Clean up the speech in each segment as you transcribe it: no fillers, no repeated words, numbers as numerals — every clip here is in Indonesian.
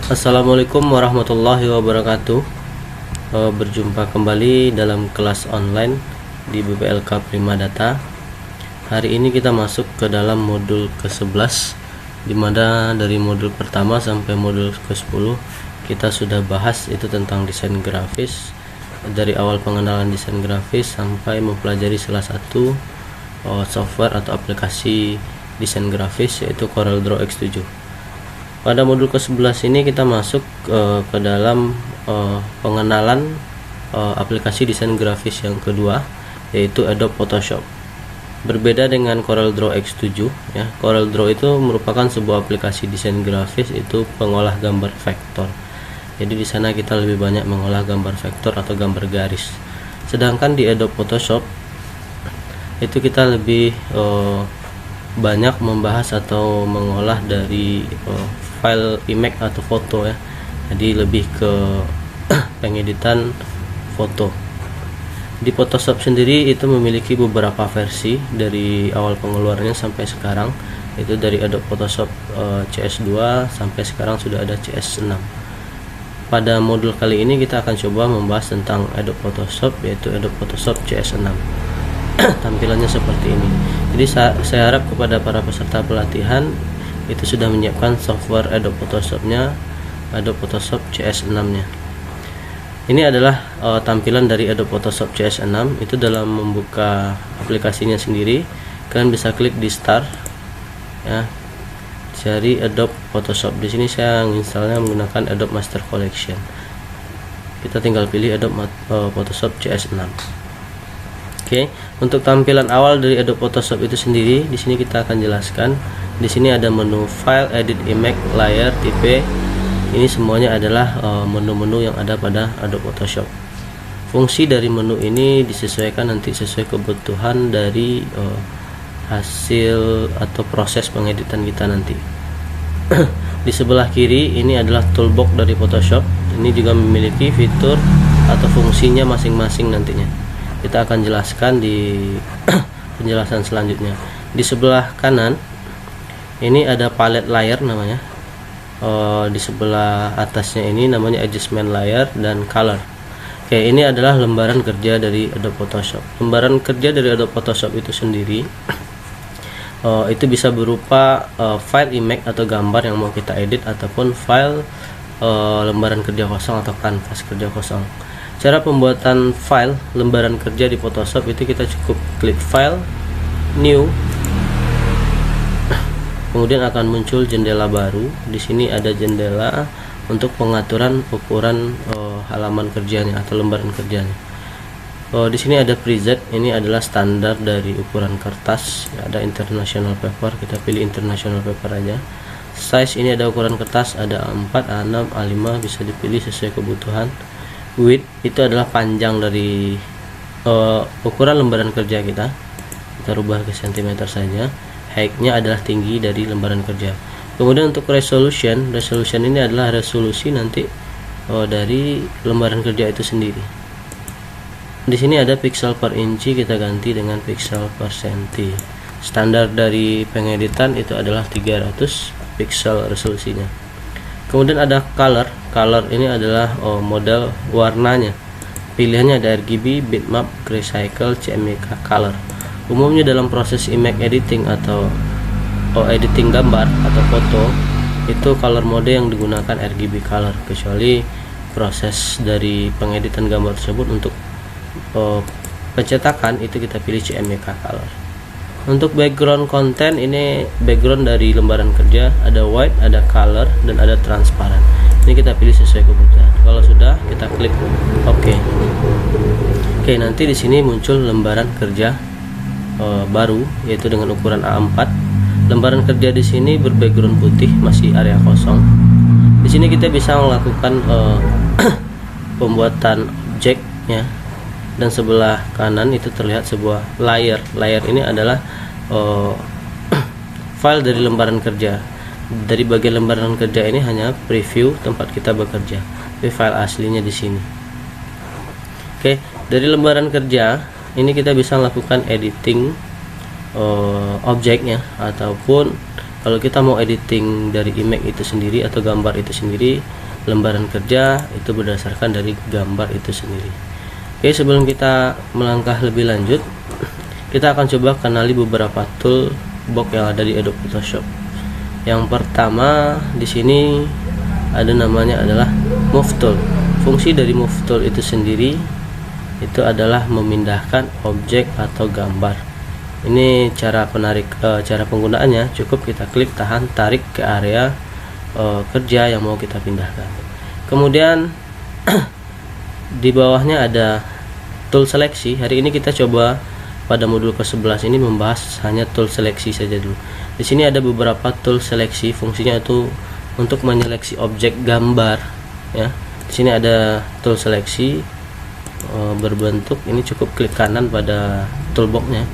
Assalamualaikum warahmatullahi wabarakatuh. Berjumpa kembali dalam kelas online di BPLK Prima Data. Hari ini kita masuk ke dalam modul ke-11, dimana dari modul pertama sampai modul ke-10 kita sudah bahas itu tentang desain grafis, dari awal pengenalan desain grafis sampai mempelajari salah satu software atau aplikasi desain grafis, yaitu CorelDRAW X7. Pada modul ke-11 ini kita masuk ke dalam pengenalan aplikasi desain grafis yang kedua, yaitu Adobe Photoshop. Berbeda dengan CorelDRAW X7 ya, CorelDRAW itu merupakan sebuah aplikasi desain grafis, itu pengolah gambar vektor. Jadi di sana kita lebih banyak mengolah gambar vektor atau gambar garis. Sedangkan di Adobe Photoshop itu kita lebih banyak membahas atau mengolah dari file image atau foto ya. Jadi lebih ke pengeditan foto. Di Photoshop sendiri itu memiliki beberapa versi dari awal pengeluarannya sampai sekarang. Itu dari Adobe Photoshop CS2 sampai sekarang sudah ada CS6. Pada modul kali ini kita akan coba membahas tentang Adobe Photoshop, yaitu Adobe Photoshop CS6. Tampilannya seperti ini. Jadi saya harap kepada para peserta pelatihan itu sudah menyiapkan software Adobe Photoshop-nya, Adobe Photoshop CS6-nya. Ini adalah tampilan dari Adobe Photoshop CS6. Itu dalam membuka aplikasinya sendiri, kalian bisa klik di Start ya, cari Adobe Photoshop. Di sini saya menginstalnya menggunakan Adobe Master Collection. Kita tinggal pilih Adobe Photoshop CS6. Oke, untuk tampilan awal dari Adobe Photoshop itu sendiri, di sini kita akan jelaskan. Di sini ada menu File, Edit Image, Layer, Type. Ini semuanya adalah menu-menu yang ada pada Adobe Photoshop. Fungsi dari menu ini disesuaikan nanti sesuai kebutuhan dari hasil atau proses pengeditan kita nanti. Di sebelah kiri ini adalah toolbox dari Photoshop. Ini juga memiliki fitur atau fungsinya masing-masing nantinya. Kita akan jelaskan di penjelasan selanjutnya. Di sebelah kanan ini ada palette layer namanya. Di sebelah atasnya ini namanya adjustment layer dan color. Oke, ini adalah lembaran kerja dari Adobe Photoshop. Lembaran kerja dari Adobe Photoshop itu sendiri itu bisa berupa file image atau gambar yang mau kita edit, ataupun file lembaran kerja kosong atau kanvas kerja kosong. Cara pembuatan file lembaran kerja di Photoshop itu kita cukup klik File, New, kemudian akan muncul jendela baru. Di sini ada jendela untuk pengaturan ukuran halaman kerjanya atau lembaran kerjanya. Di sini ada preset, ini adalah standar dari ukuran kertas. Ada international paper, kita pilih international paper aja. Size ini ada ukuran kertas, ada A4, A6, A5, bisa dipilih sesuai kebutuhan. Width itu adalah panjang dari ukuran lembaran kerja kita rubah ke cm saja. Height-nya adalah tinggi dari lembaran kerja. Kemudian untuk resolution ini adalah resolusi nanti dari lembaran kerja itu sendiri. Di sini ada pixel per inci, kita ganti dengan pixel per senti. Standar dari pengeditan itu adalah 300 pixel resolusinya. Kemudian ada color ini adalah model warnanya. Pilihannya ada RGB, bitmap, grayscale, CMYK, color. Umumnya dalam proses image editing atau editing gambar atau foto, itu color mode yang digunakan RGB color, kecuali proses dari pengeditan gambar tersebut untuk pencetakan itu kita pilih CMYK color. Untuk background content, ini background dari lembaran kerja, ada white, ada color, dan ada transparan. Ini kita pilih sesuai kebutuhan. Kalau sudah, kita klik OK. Oke, nanti di sini muncul lembaran kerja baru, yaitu dengan ukuran A4. Lembaran kerja di sini berbackground putih, masih area kosong. Di sini kita bisa melakukan pembuatan objek ya. Dan sebelah kanan itu terlihat sebuah layer. Layer ini adalah file dari lembaran kerja. Dari bagian lembaran kerja ini hanya preview tempat kita bekerja. Tapi file aslinya di sini. Oke, dari lembaran kerja ini kita bisa melakukan editing objeknya, ataupun Kalau kita mau editing dari image itu sendiri atau gambar itu sendiri, lembaran kerja itu berdasarkan dari gambar itu sendiri. Oke, sebelum kita melangkah lebih lanjut, kita akan coba kenali beberapa toolbox yang ada di Adobe Photoshop. Yang pertama di sini ada namanya adalah Move Tool. Fungsi dari Move Tool itu sendiri itu adalah memindahkan objek atau gambar. Ini cara penggunaannya, cukup kita klik, tahan, tarik ke area kerja yang mau kita pindahkan. Kemudian di bawahnya ada tool seleksi. Hari ini kita coba pada modul ke-11 ini membahas hanya tool seleksi saja dulu. Di sini ada beberapa tool seleksi, fungsinya itu untuk menyeleksi objek gambar ya. Di sini ada tool seleksi berbentuk, ini cukup klik kanan pada toolboxnya.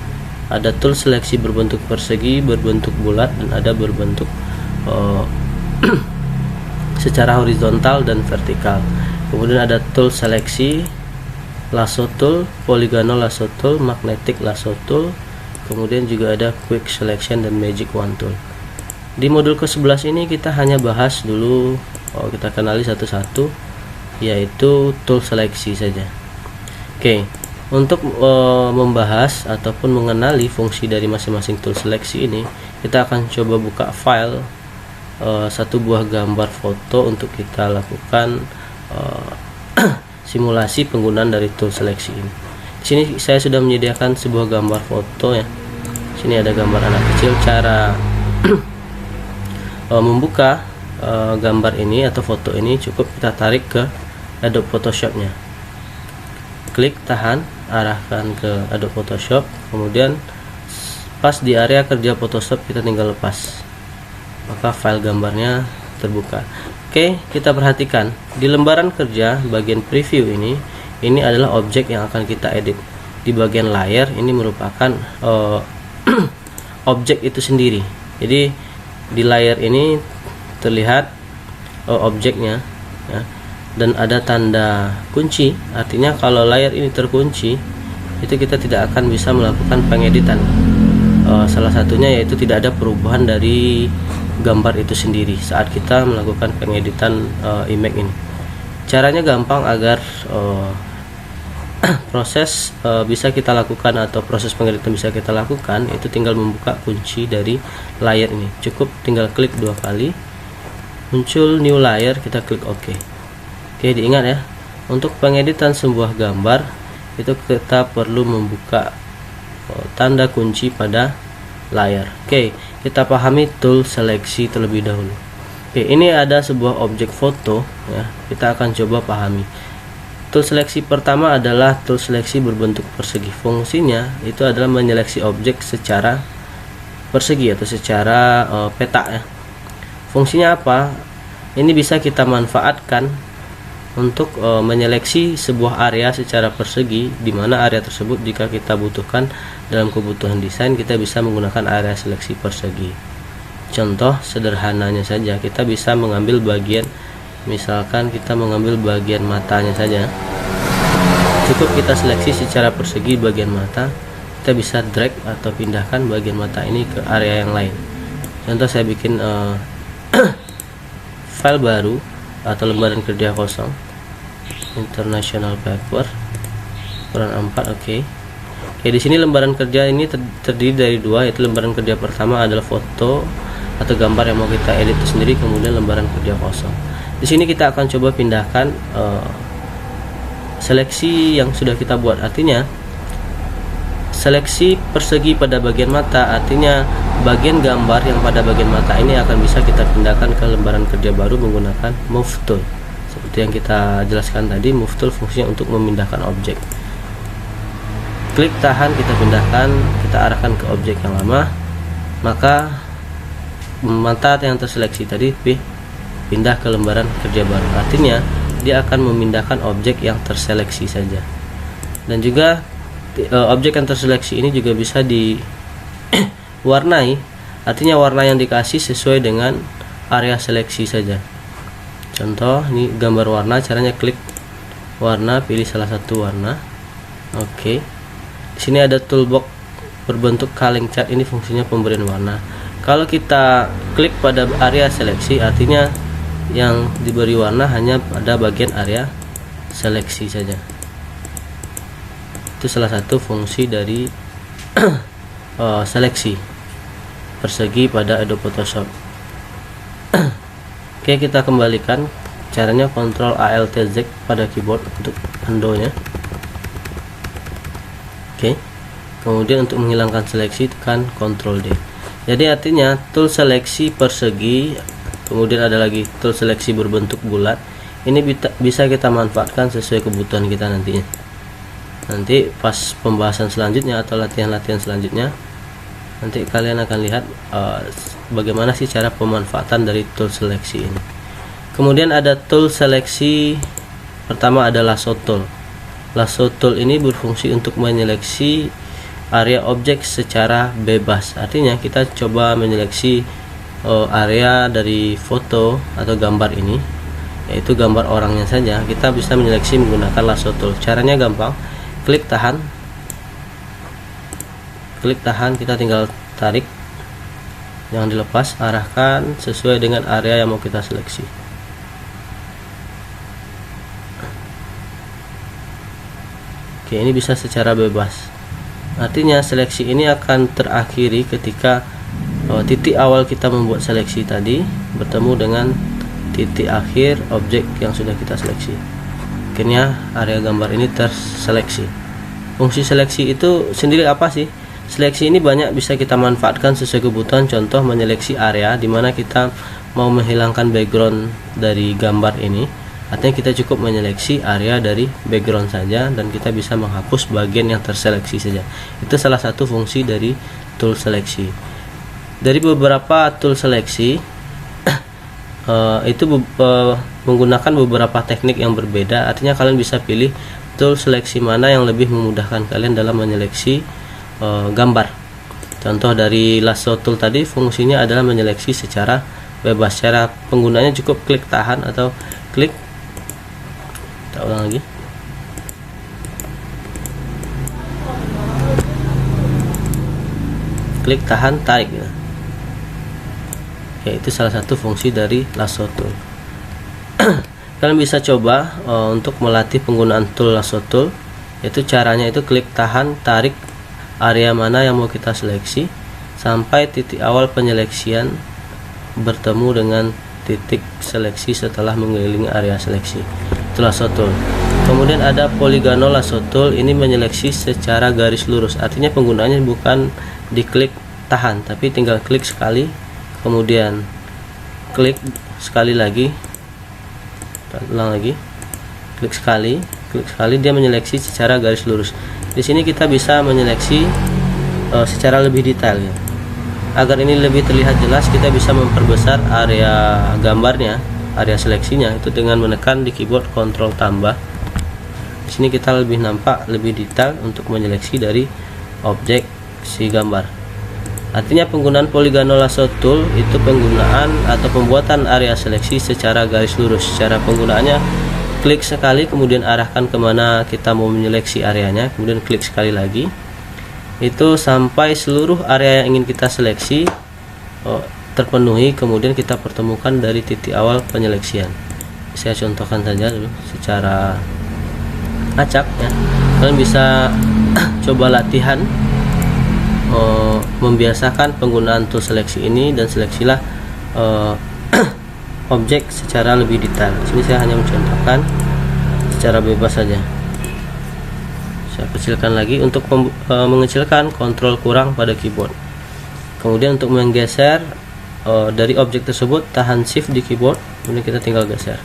Ada tool seleksi berbentuk persegi, berbentuk bulat, dan ada berbentuk secara horizontal dan vertikal. Kemudian ada tool seleksi lasso tool, polygonal lasso tool, magnetic lasso tool, kemudian juga ada quick selection dan magic wand tool. Di modul ke-11 ini kita hanya bahas dulu, kita kenali satu-satu, yaitu tool seleksi saja. Oke, untuk membahas ataupun mengenali fungsi dari masing-masing tool seleksi ini, kita akan coba buka file satu buah gambar foto untuk kita lakukan simulasi penggunaan dari tool seleksi ini. Di sini saya sudah menyediakan sebuah gambar foto ya. Sini ada gambar anak kecil. Cara membuka gambar ini atau foto ini cukup kita tarik ke Adobe Photoshop-nya. Klik, tahan, arahkan ke Adobe Photoshop, kemudian pas di area kerja Photoshop kita tinggal lepas, maka file gambarnya terbuka. Oke, kita perhatikan di lembaran kerja bagian preview ini adalah objek yang akan kita edit. Di bagian layar ini merupakan objek itu sendiri. Jadi di layar ini terlihat objeknya ya, dan ada tanda kunci, artinya kalau layar ini terkunci itu kita tidak akan bisa melakukan pengeditan. Salah satunya yaitu tidak ada perubahan dari gambar itu sendiri saat kita melakukan pengeditan image ini. Caranya gampang agar proses bisa kita lakukan atau proses pengeditan bisa kita lakukan, itu tinggal membuka kunci dari layar ini. Cukup tinggal klik 2 kali, muncul new layer, kita klik OK. Oke, diingat ya, untuk pengeditan sebuah gambar itu kita perlu membuka tanda kunci pada layar. Oke, kita pahami tool seleksi terlebih dahulu. Oke, ini ada sebuah objek foto ya, kita akan coba pahami. Tool seleksi pertama adalah tool seleksi berbentuk persegi. Fungsinya itu adalah menyeleksi objek secara persegi atau secara peta ya. Fungsinya apa? Ini bisa kita manfaatkan untuk menyeleksi sebuah area secara persegi, di mana area tersebut jika kita butuhkan dalam kebutuhan desain, kita bisa menggunakan area seleksi persegi. Contoh sederhananya saja, kita bisa mengambil bagian, misalkan kita mengambil bagian matanya saja, cukup kita seleksi secara persegi bagian mata, kita bisa drag atau pindahkan bagian mata ini ke area yang lain. Contoh saya bikin file baru atau lembaran kerja kosong, international paper ukuran 4. Oke, di sini lembaran kerja ini terdiri dari 2, yaitu lembaran kerja pertama adalah foto atau gambar yang mau kita edit itu sendiri, kemudian lembaran kerja kosong. Di sini kita akan coba pindahkan seleksi yang sudah kita buat, artinya seleksi persegi pada bagian mata, artinya bagian gambar yang pada bagian mata ini akan bisa kita pindahkan ke lembaran kerja baru menggunakan Move Tool. Seperti yang kita jelaskan tadi, Move Tool fungsinya untuk memindahkan objek. Klik, tahan, kita pindahkan, kita arahkan ke objek yang lama, maka mata yang terseleksi tadi pindah ke lembaran kerja baru. Artinya dia akan memindahkan objek yang terseleksi saja. Dan juga objek yang terseleksi ini juga bisa diwarnai, artinya warna yang dikasih sesuai dengan area seleksi saja. Contoh ini gambar warna, caranya klik warna, pilih salah satu warna. Oke, di sini ada toolbox berbentuk kaleng cat, ini fungsinya pemberian warna. Kalau kita klik pada area seleksi, artinya yang diberi warna hanya pada bagian area seleksi saja. Itu salah satu fungsi dari seleksi persegi pada Adobe Photoshop. Oke, kita kembalikan. Caranya Ctrl Alt Z pada keyboard untuk undo nya. Oke, kemudian untuk menghilangkan seleksi tekan Ctrl D. Jadi artinya tool seleksi persegi, kemudian ada lagi tool seleksi berbentuk bulat. Ini bisa kita manfaatkan sesuai kebutuhan kita nantinya. Nanti pas pembahasan selanjutnya atau latihan-latihan selanjutnya, nanti kalian akan lihat bagaimana sih cara pemanfaatan dari tool seleksi ini. Kemudian ada tool seleksi pertama, ada lasso tool. Lasso tool ini berfungsi untuk menyeleksi area objek secara bebas. Artinya kita coba menyeleksi area dari foto atau gambar ini, yaitu gambar orangnya saja. Kita bisa menyeleksi menggunakan lasso tool. Caranya gampang, klik tahan, kita tinggal tarik, jangan dilepas, arahkan sesuai dengan area yang mau kita seleksi. Oke, ini bisa secara bebas. Artinya seleksi ini akan terakhiri ketika titik awal kita membuat seleksi tadi bertemu dengan titik akhir objek yang sudah kita seleksi. Akhirnya area gambar ini terseleksi. Fungsi seleksi itu sendiri apa sih? Seleksi ini banyak bisa kita manfaatkan sesuai kebutuhan. Contoh, menyeleksi area dimana kita mau menghilangkan background dari gambar ini. Artinya kita cukup menyeleksi area dari background saja dan kita bisa menghapus bagian yang terseleksi saja. Itu salah satu fungsi dari tool seleksi. Dari beberapa tool seleksi itu menggunakan beberapa teknik yang berbeda. Artinya kalian bisa pilih tool seleksi mana yang lebih memudahkan kalian dalam menyeleksi gambar. Contoh dari lasso tool tadi, fungsinya adalah menyeleksi secara bebas. Cara penggunanya cukup klik tahan atau klik, kita ulang lagi, klik tahan, tarik ya. Oke, itu salah satu fungsi dari lasso tool. Kalian bisa coba untuk melatih penggunaan tool lasso tool, yaitu caranya itu klik tahan, tarik area mana yang mau kita seleksi sampai titik awal penyeleksian bertemu dengan titik seleksi setelah mengelilingi area seleksi. Itu lasso tool. Kemudian ada polygonal lasso tool, ini menyeleksi secara garis lurus. Artinya penggunaannya bukan diklik tahan, tapi tinggal klik sekali, kemudian klik sekali lagi, ulang lagi, klik sekali, dia menyeleksi secara garis lurus. Di sini kita bisa menyeleksi secara lebih detail ya. Agar ini lebih terlihat jelas, kita bisa memperbesar area gambarnya, area seleksinya itu dengan menekan di keyboard Ctrl tambah. Di sini kita lebih nampak, lebih detail untuk menyeleksi dari objek si gambar. Artinya penggunaan polygonal lasso tool itu penggunaan atau pembuatan area seleksi secara garis lurus. Cara penggunaannya, klik sekali kemudian arahkan kemana kita mau menyeleksi areanya, kemudian klik sekali lagi, itu sampai seluruh area yang ingin kita seleksi terpenuhi, kemudian kita pertemukan dari titik awal penyeleksian. Saya contohkan saja dulu secara acak ya. Kalian bisa coba latihan membiasakan penggunaan tool seleksi ini dan seleksilah objek secara lebih detail. Sini saya hanya mencontohkan secara bebas saja. Saya kecilkan lagi. Untuk mengecilkan, kontrol kurang pada keyboard. Kemudian untuk menggeser dari objek tersebut, tahan shift di keyboard, kemudian kita tinggal geser.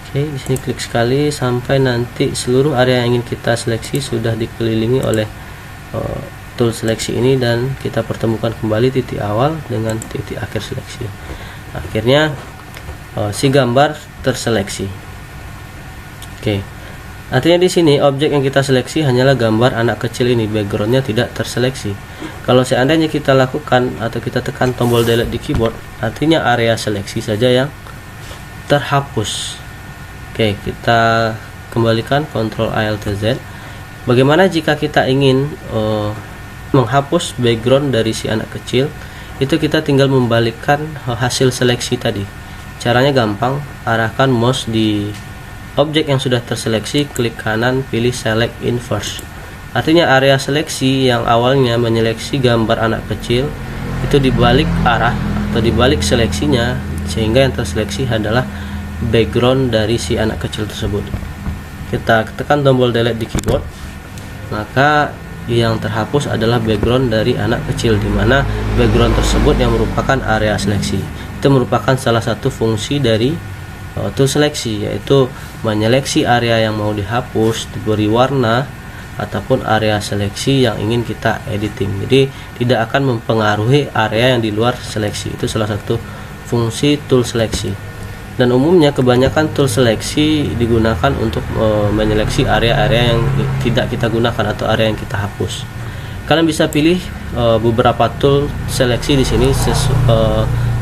Oke, di sini klik sekali sampai nanti seluruh area yang ingin kita seleksi sudah dikelilingi oleh tool seleksi ini dan kita pertemukan kembali titik awal dengan titik akhir seleksi. Akhirnya si gambar terseleksi. Oke. Artinya di sini objek yang kita seleksi hanyalah gambar anak kecil ini, backgroundnya tidak terseleksi. Kalau seandainya kita lakukan atau kita tekan tombol delete di keyboard, artinya area seleksi saja yang terhapus. Oke, kita kembalikan Ctrl Alt Z. Bagaimana jika kita ingin menghapus background dari si anak kecil? Itu kita tinggal membalikkan hasil seleksi tadi. Caranya gampang, arahkan mouse di objek yang sudah terseleksi, klik kanan, pilih select inverse. Artinya area seleksi yang awalnya menyeleksi gambar anak kecil itu dibalik arah atau dibalik seleksinya, sehingga yang terseleksi adalah background dari si anak kecil tersebut. Kita tekan tombol delete di keyboard, maka yang terhapus adalah background dari anak kecil, di mana background tersebut yang merupakan area seleksi. Itu merupakan salah satu fungsi dari tool seleksi, yaitu menyeleksi area yang mau dihapus, diberi warna, ataupun area seleksi yang ingin kita editing. Jadi tidak akan mempengaruhi area yang di luar seleksi. Itu salah satu fungsi tool seleksi. Dan umumnya kebanyakan tool seleksi digunakan untuk menyeleksi area-area yang tidak kita gunakan atau area yang kita hapus. Kalian bisa pilih beberapa tool seleksi di sini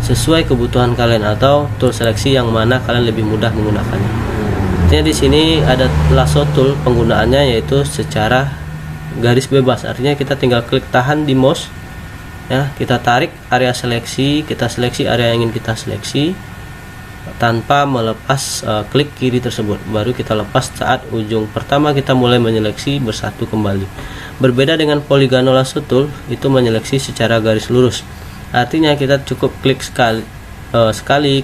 sesuai kebutuhan kalian, atau tool seleksi yang mana kalian lebih mudah menggunakannya. Artinya di sini ada lasso tool, penggunaannya yaitu secara garis bebas. Artinya kita tinggal klik tahan di mouse, ya, kita tarik area seleksi, kita seleksi area yang ingin kita seleksi tanpa melepas klik kiri tersebut. Baru kita lepas saat ujung pertama kita mulai menyeleksi bersatu kembali. Berbeda dengan polygonal lasso tool, itu menyeleksi secara garis lurus. Artinya kita cukup klik sekali,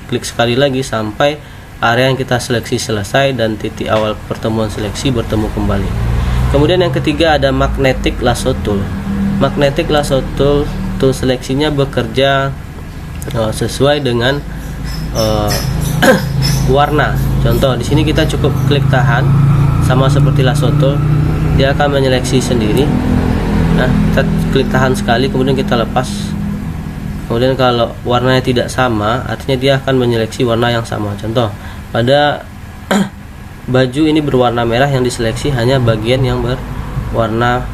klik sekali lagi sampai area yang kita seleksi selesai dan titik awal pertemuan seleksi bertemu kembali. Kemudian yang ketiga ada magnetic lasso tool. Magnetic lasso tool, tool seleksinya bekerja sesuai dengan warna. Contoh di sini kita cukup klik tahan, sama seperti lasso tool, dia akan menyeleksi sendiri. Nah, kita klik tahan sekali, kemudian kita lepas. Kemudian kalau warnanya tidak sama, artinya dia akan menyeleksi warna yang sama. Contoh, pada baju ini berwarna merah, yang diseleksi hanya bagian yang berwarna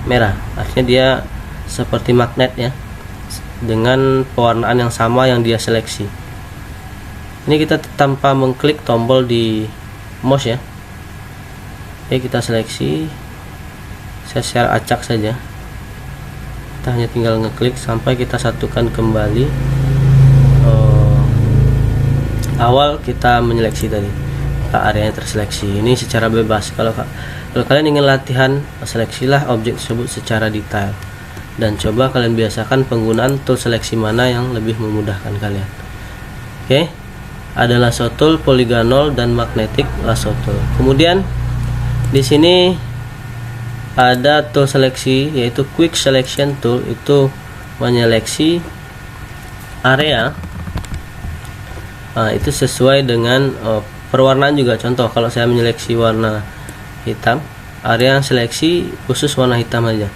merah. Artinya dia seperti magnet, ya, dengan pewarnaan yang sama yang dia seleksi. Ini kita tanpa mengklik tombol di mouse, ya. Oke, kita seleksi. Saya share acak saja. Kita hanya tinggal ngeklik sampai kita satukan kembali awal kita menyeleksi tadi ke area yang terseleksi. Ini secara bebas. Kalau kalian ingin latihan, seleksilah objek tersebut secara detail dan coba kalian biasakan penggunaan tool seleksi mana yang lebih memudahkan kalian. Oke, ada lasso tool, polygonal, dan magnetic lasso tool. Kemudian di sini ada tool seleksi yaitu quick selection tool, itu menyeleksi area itu sesuai dengan perwarnaan juga. Contoh, kalau saya menyeleksi warna hitam, area yang seleksi khusus warna hitam aja.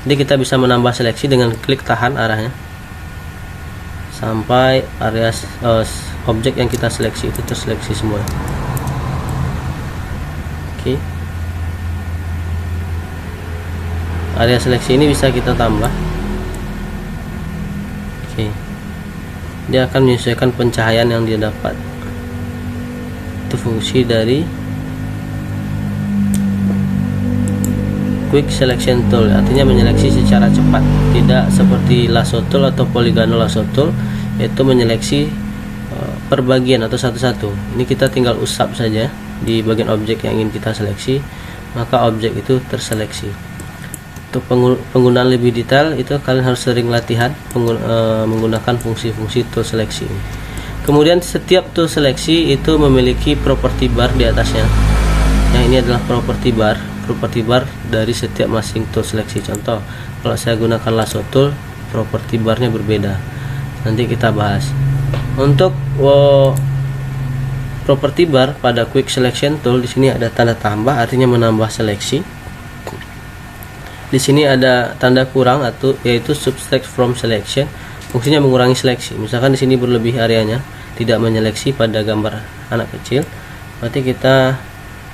Jadi kita bisa menambah seleksi dengan klik tahan arahnya sampai area objek yang kita seleksi itu terseleksi semua. Oke. Area seleksi ini bisa kita tambah. Oke. Dia akan menyesuaikan pencahayaan yang dia dapat. Itu fungsi dari quick selection tool, artinya menyeleksi secara cepat, tidak seperti lasso tool atau polygonal lasso tool, yaitu menyeleksi per bagian atau satu-satu. Ini kita tinggal usap saja di bagian objek yang ingin kita seleksi, maka objek itu terseleksi. Untuk penggunaan lebih detail itu kalian harus sering latihan menggunakan fungsi-fungsi tool seleksi ini. Kemudian setiap tool seleksi itu memiliki property bar di atasnya. Yang ini adalah property bar dari setiap masing tool seleksi. Contoh, kalau saya gunakan lasso tool, property barnya berbeda. Nanti kita bahas. Untuk property bar pada quick selection tool, di sini ada tanda tambah, artinya menambah seleksi. Di sini ada tanda kurang atau yaitu subtract from selection, fungsinya mengurangi seleksi. Misalkan di sini berlebih areanya, tidak menyeleksi pada gambar anak kecil, berarti kita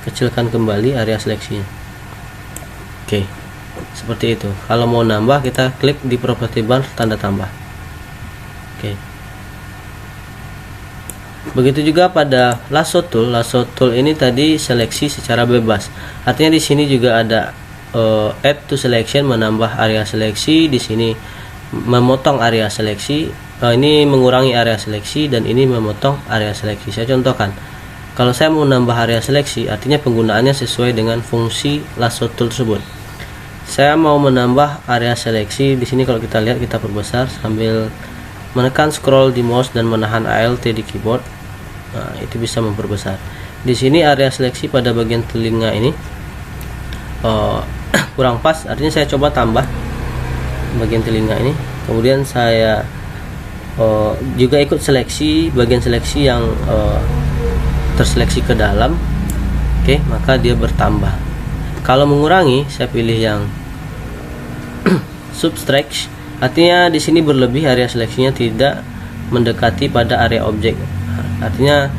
kecilkan kembali area seleksinya. Oke, seperti itu. Kalau mau nambah, kita klik di property bar tanda tambah. Oke. Begitu juga pada lasso tool. Lasso tool ini tadi seleksi secara bebas. Artinya di sini juga ada add to selection, menambah area seleksi. Di sini memotong area seleksi, ini mengurangi area seleksi, dan ini memotong area seleksi. Saya contohkan, kalau saya mau menambah area seleksi, artinya penggunaannya sesuai dengan fungsi lasso tool tersebut. Saya mau menambah area seleksi. Di sini kalau kita lihat, kita perbesar sambil menekan scroll di mouse dan menahan Alt di keyboard. Nah, itu bisa memperbesar. Di sini area seleksi pada bagian telinga ini kurang pas, artinya saya coba tambah bagian telinga ini. Kemudian saya juga ikut seleksi bagian seleksi yang terseleksi ke dalam. Oke, maka dia bertambah. Kalau mengurangi, saya pilih yang subtract, artinya di sini berlebih, area seleksinya tidak mendekati pada area objek. Artinya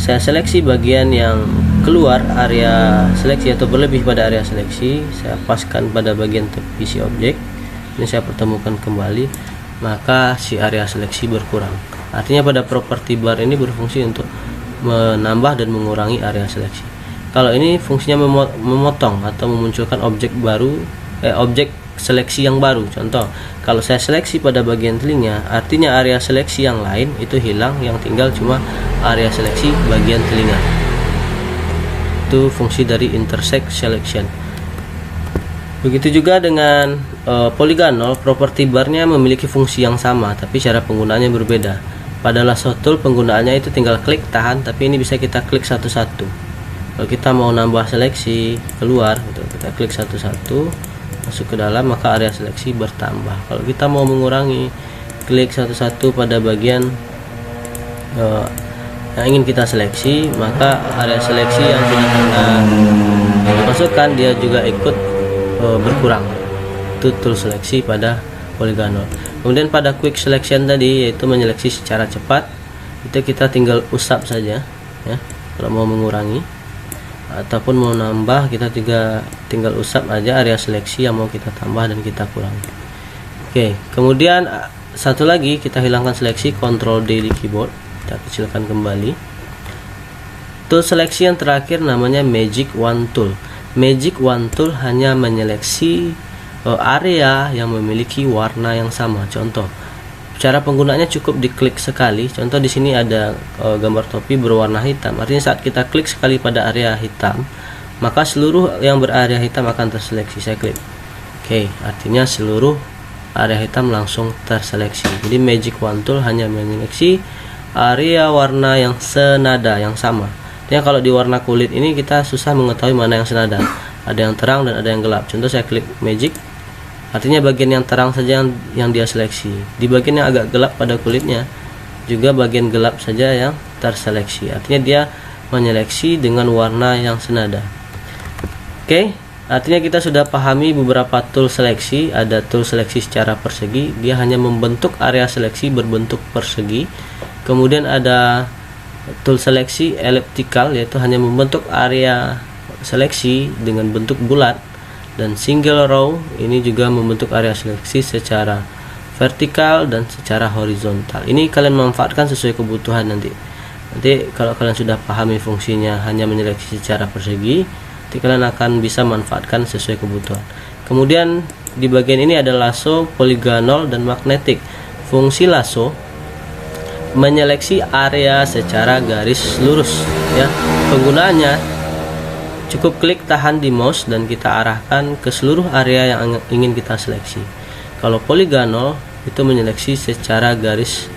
saya seleksi bagian yang keluar area seleksi atau berlebih pada area seleksi, saya paskan pada bagian tepi si objek. Ini saya pertemukan kembali, maka si area seleksi berkurang. Artinya pada properti bar ini berfungsi untuk menambah dan mengurangi area seleksi. Kalau ini fungsinya memotong atau memunculkan objek baru, objek seleksi yang baru. Contoh, kalau saya seleksi pada bagian telinga, artinya area seleksi yang lain itu hilang, yang tinggal cuma area seleksi bagian telinga. Itu fungsi dari intersect selection. Begitu juga dengan polygonal, property barnya memiliki fungsi yang sama, tapi cara penggunaannya berbeda. Pada lasso tool penggunaannya itu tinggal klik tahan, tapi ini bisa kita klik satu-satu. Kalau kita mau nambah seleksi keluar, kita klik satu-satu, masuk ke dalam, maka area seleksi bertambah. Kalau kita mau mengurangi, klik satu-satu pada bagian yang ingin kita seleksi, maka area seleksi yang sudah kita masukkan dia juga ikut berkurang. Itu tool seleksi pada polygonal. Kemudian pada quick selection tadi, yaitu menyeleksi secara cepat, itu kita tinggal usap saja ya. Kalau mau mengurangi ataupun mau nambah, kita tinggal usap aja area seleksi yang mau kita tambah dan kita kurangi. Oke, kemudian satu lagi, kita hilangkan seleksi, Ctrl D di keyboard, kita kecilkan kembali. Tool seleksi yang terakhir namanya Magic Wand Tool. Magic Wand Tool hanya menyeleksi area yang memiliki warna yang sama. Contoh, cara penggunaannya cukup diklik sekali. Contoh di sini ada gambar topi berwarna hitam. Artinya saat kita klik sekali pada area hitam, maka seluruh yang berarea hitam akan terseleksi. Saya klik. Oke, artinya seluruh area hitam langsung terseleksi. Jadi Magic Wand Tool hanya menyeleksi area warna yang senada, yang sama. Artinya kalau di warna kulit ini kita susah mengetahui mana yang senada. Ada yang terang dan ada yang gelap. Contoh saya klik Magic, artinya bagian yang terang saja yang dia seleksi. Di bagian yang agak gelap pada kulitnya juga bagian gelap saja yang terseleksi. Artinya dia menyeleksi dengan warna yang senada. Oke, artinya kita sudah pahami beberapa tool seleksi. Ada tool seleksi secara persegi, dia hanya membentuk area seleksi berbentuk persegi. Kemudian ada tool seleksi elliptical, yaitu hanya membentuk area seleksi dengan bentuk bulat. Dan single row ini juga membentuk area seleksi secara vertikal dan secara horizontal. Ini kalian manfaatkan sesuai kebutuhan nanti. Nanti kalau kalian sudah pahami fungsinya hanya menyeleksi secara persegi, nanti kalian akan bisa manfaatkan sesuai kebutuhan. Kemudian di bagian ini ada lasso, polygonal, dan magnetic. Fungsi lasso menyeleksi area secara garis lurus ya. Penggunaannya cukup klik tahan di mouse dan kita arahkan ke seluruh area yang ingin kita seleksi. Kalau polygonal itu menyeleksi secara garis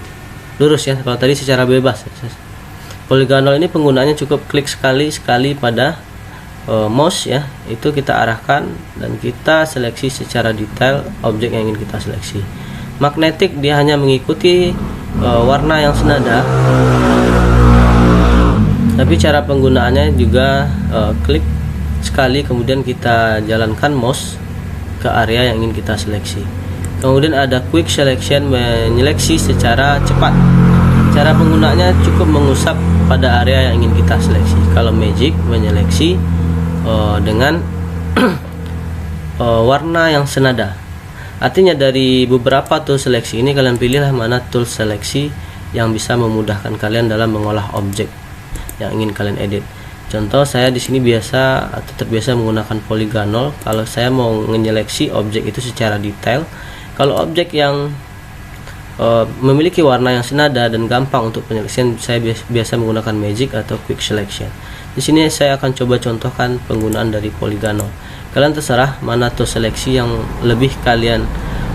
lurus ya. Kalau tadi secara bebas. Polygonal ini penggunaannya cukup klik sekali pada mouse ya. Itu kita arahkan dan kita seleksi secara detail objek yang ingin kita seleksi. Magnetic dia hanya mengikuti warna yang senada. Tapi cara penggunaannya juga klik sekali kemudian kita jalankan mouse ke area yang ingin kita seleksi. Kemudian ada quick selection, menyeleksi secara cepat. Cara penggunaannya cukup mengusap pada area yang ingin kita seleksi. Kalau magic menyeleksi dengan warna yang senada. Artinya dari beberapa tool seleksi ini kalian pilihlah mana tool seleksi yang bisa memudahkan kalian dalam mengolah objek yang ingin kalian edit. Contoh, saya di sini biasa atau terbiasa menggunakan poligonal kalau saya mau menyeleksi objek itu secara detail. Kalau objek yang memiliki warna yang senada dan gampang untuk penyeleksian, saya biasa menggunakan magic atau quick selection. Di sini saya akan coba contohkan penggunaan dari poligonal. Kalian terserah mana tool seleksi yang lebih kalian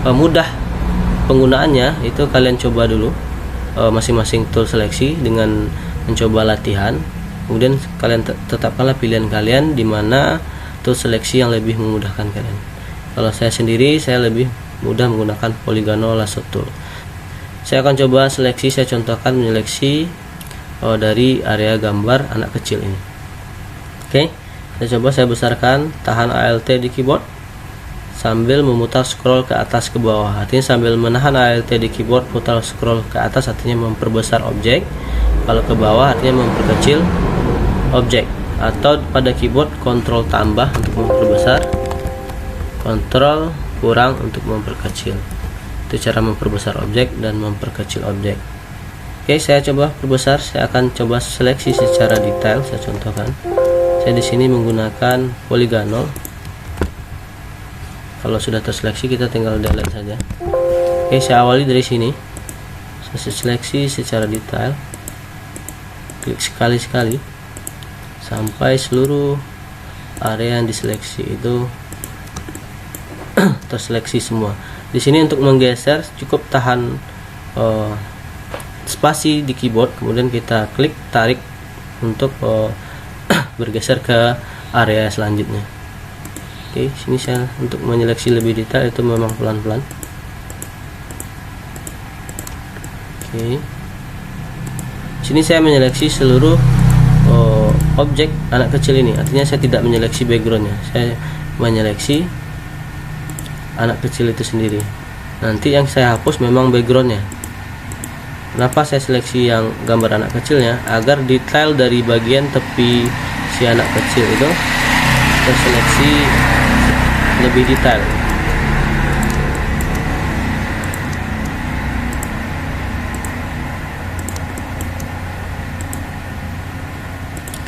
mudah penggunaannya, itu kalian coba dulu masing-masing tool seleksi dengan mencoba latihan. Kemudian kalian tetapkanlah pilihan kalian di mana tool seleksi yang lebih memudahkan kalian. Kalau saya sendiri, saya lebih mudah menggunakan poligonal lasso tool. Saya akan coba seleksi, saya contohkan menyeleksi dari area gambar anak kecil ini. Oke, saya besarkan, tahan Alt di keyboard sambil memutar scroll ke atas ke bawah. Artinya sambil menahan Alt di keyboard, putar scroll ke atas artinya memperbesar objek. Kalau ke bawah artinya memperkecil objek. Atau pada keyboard Ctrl tambah untuk memperbesar, Ctrl kurang untuk memperkecil. Itu cara memperbesar objek dan memperkecil objek. Oke, saya coba perbesar. Saya akan coba seleksi secara detail. Saya contohkan. Saya di sini menggunakan poligonal. Kalau sudah terseleksi, kita tinggal delete saja. Oke, saya awali dari sini. Saya seleksi secara detail. Klik sekali-sekali sampai seluruh area yang diseleksi itu terseleksi semua. Di sini untuk menggeser cukup tahan spasi di keyboard, kemudian kita klik tarik untuk bergeser ke area selanjutnya. Oke, sini saya untuk menyeleksi lebih detail itu memang pelan-pelan. Oke, sini saya menyeleksi seluruh objek anak kecil ini. Artinya saya tidak menyeleksi backgroundnya, saya menyeleksi anak kecil itu sendiri. Nanti yang saya hapus memang backgroundnya. Kenapa saya seleksi yang gambar anak kecilnya? Agar detail dari bagian tepi si anak kecil itu terseleksi lebih detail.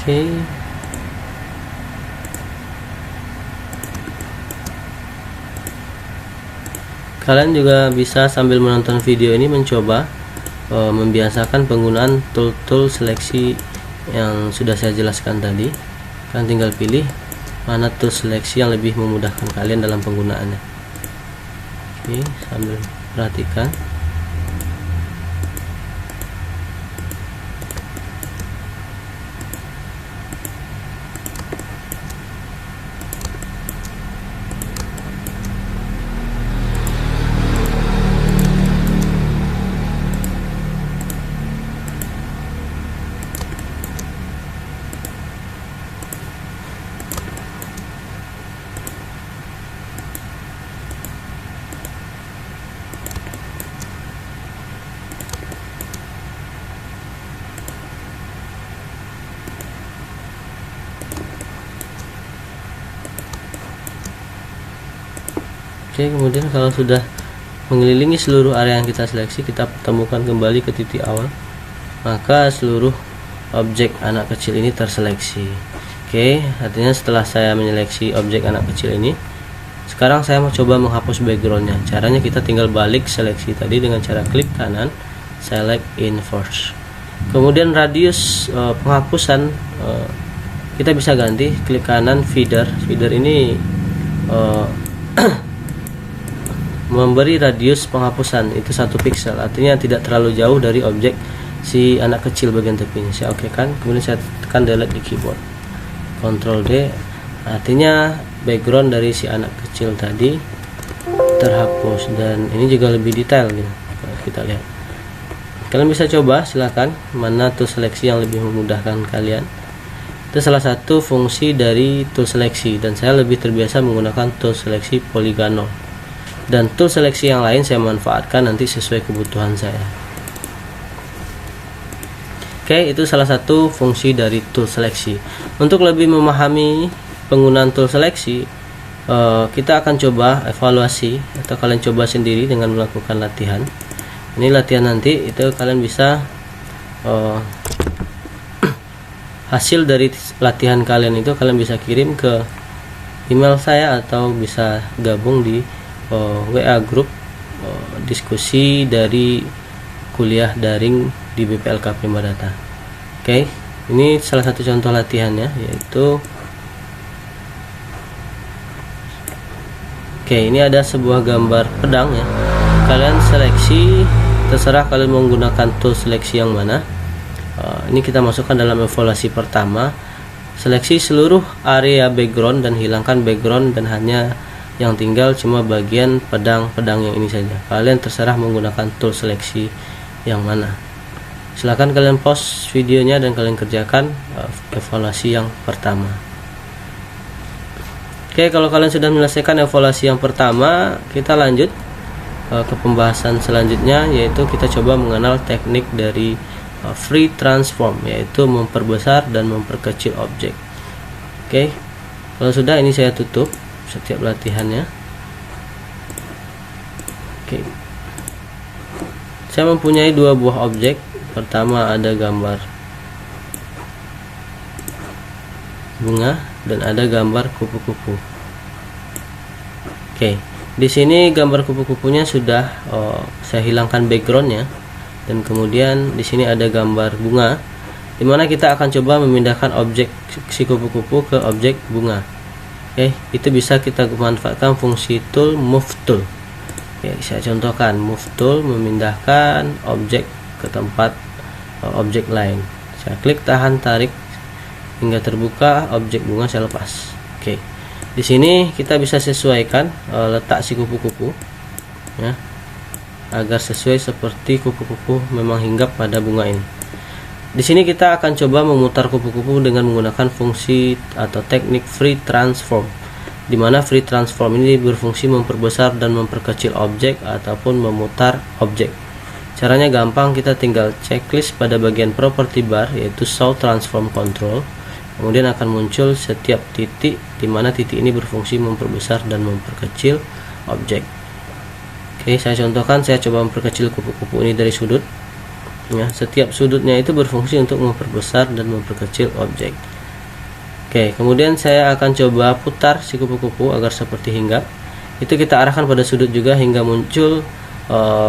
Oke. Kalian juga bisa sambil menonton video ini mencoba membiasakan penggunaan tool seleksi yang sudah saya jelaskan tadi. Kalian tinggal pilih mana tool seleksi yang lebih memudahkan kalian dalam penggunaannya. Oke, sambil perhatikan. Oke, kemudian kalau sudah mengelilingi seluruh area yang kita seleksi, kita temukan kembali ke titik awal, maka seluruh objek anak kecil ini terseleksi. Oke, artinya setelah saya menyeleksi objek anak kecil ini, sekarang saya mau coba menghapus backgroundnya. Caranya kita tinggal balik seleksi tadi dengan cara klik kanan, select inverse. Kemudian radius penghapusan kita bisa ganti, klik kanan feeder. Feeder ini memberi radius penghapusan itu 1 pixel, artinya tidak terlalu jauh dari objek si anak kecil bagian tepinya. Saya oke kan, kemudian saya tekan delete di keyboard, Ctrl D, artinya background dari si anak kecil tadi terhapus. Dan ini juga lebih detail gitu. Kita lihat, kalian bisa coba, silakan mana tool seleksi yang lebih memudahkan kalian. Itu salah satu fungsi dari tool seleksi, dan saya lebih terbiasa menggunakan tool seleksi poligonal. Dan tool seleksi yang lain saya manfaatkan nanti sesuai kebutuhan saya. Oke, itu salah satu fungsi dari tool seleksi. Untuk lebih memahami penggunaan tool seleksi, kita akan coba evaluasi, atau kalian coba sendiri dengan melakukan latihan. Ini latihan nanti, itu kalian bisa hasil dari latihan kalian itu kalian bisa kirim ke email saya atau bisa gabung di WA grup diskusi dari kuliah daring di BPLK Prima Data. Oke, ini salah satu contoh latihannya, yaitu ini ada sebuah gambar pedang ya. Kalian seleksi, terserah kalian menggunakan tool seleksi yang mana. Ini kita masukkan dalam evaluasi pertama. Seleksi seluruh area background dan hilangkan background, dan hanya yang tinggal cuma bagian pedang-pedang yang ini saja. Kalian terserah menggunakan tool seleksi yang mana. Silahkan kalian pause videonya dan kalian kerjakan evaluasi yang pertama. Oke, kalau kalian sudah menyelesaikan evaluasi yang pertama, kita lanjut ke pembahasan selanjutnya, yaitu kita coba mengenal teknik dari free transform, yaitu memperbesar dan memperkecil objek. Oke, kalau sudah, ini saya tutup setiap latihannya. Oke, saya mempunyai dua buah objek. Pertama ada gambar bunga dan ada gambar kupu-kupu. Oke, di sini gambar kupu-kupunya sudah saya hilangkan backgroundnya, dan kemudian di sini ada gambar bunga, dimana kita akan coba memindahkan objek si kupu-kupu ke objek bunga. Oke, itu bisa kita manfaatkan fungsi tool move tool. Oke, saya contohkan move tool memindahkan objek ke tempat objek lain. Saya klik tahan tarik hingga terbuka objek bunga, saya lepas. Oke, di sini kita bisa sesuaikan letak si kupu-kupu ya, agar sesuai seperti kupu-kupu memang hinggap pada bunga ini. Di sini kita akan coba memutar kupu-kupu dengan menggunakan fungsi atau teknik free transform, di mana free transform ini berfungsi memperbesar dan memperkecil objek ataupun memutar objek. Caranya gampang, kita tinggal checklist pada bagian property bar, yaitu show transform control. Kemudian akan muncul setiap titik, di mana titik ini berfungsi memperbesar dan memperkecil objek. Oke, saya contohkan, saya coba memperkecil kupu-kupu ini dari sudut ya. Setiap sudutnya itu berfungsi untuk memperbesar dan memperkecil objek. Oke, kemudian saya akan coba putar si kupu-kupu agar seperti hinggap. Itu kita arahkan pada sudut juga hingga muncul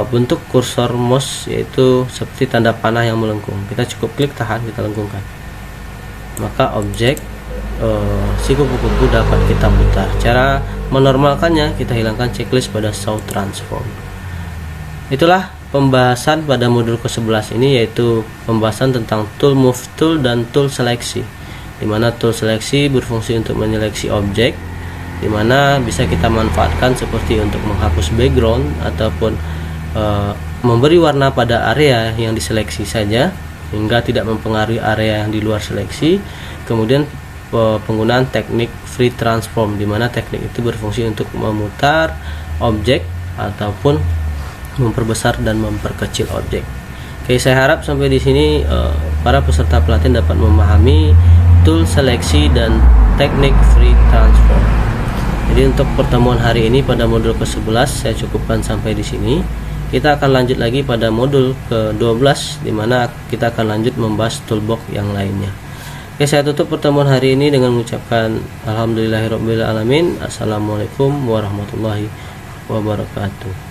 bentuk kursor mouse, yaitu seperti tanda panah yang melengkung. Kita cukup klik tahan, kita lengkungkan, maka objek si kupu-kupu dapat kita putar. Cara menormalkannya, kita hilangkan checklist pada show transform. Itulah pembahasan pada modul ke-11 ini, yaitu pembahasan tentang tool move tool dan tool seleksi, dimana tool seleksi berfungsi untuk menyeleksi objek, dimana bisa kita manfaatkan seperti untuk menghapus background ataupun memberi warna pada area yang diseleksi saja hingga tidak mempengaruhi area yang di luar seleksi. Kemudian penggunaan teknik free transform, dimana teknik itu berfungsi untuk memutar objek ataupun memperbesar dan memperkecil objek. Oke, saya harap sampai di sini para peserta pelatihan dapat memahami tool seleksi dan teknik free transform. Jadi untuk pertemuan hari ini pada modul ke-11 saya cukupkan sampai di sini. Kita akan lanjut lagi pada modul ke-12, di mana kita akan lanjut membahas toolbox yang lainnya. Oke, saya tutup pertemuan hari ini dengan mengucapkan alhamdulillahirabbil alamin. Assalamualaikum warahmatullahi wabarakatuh.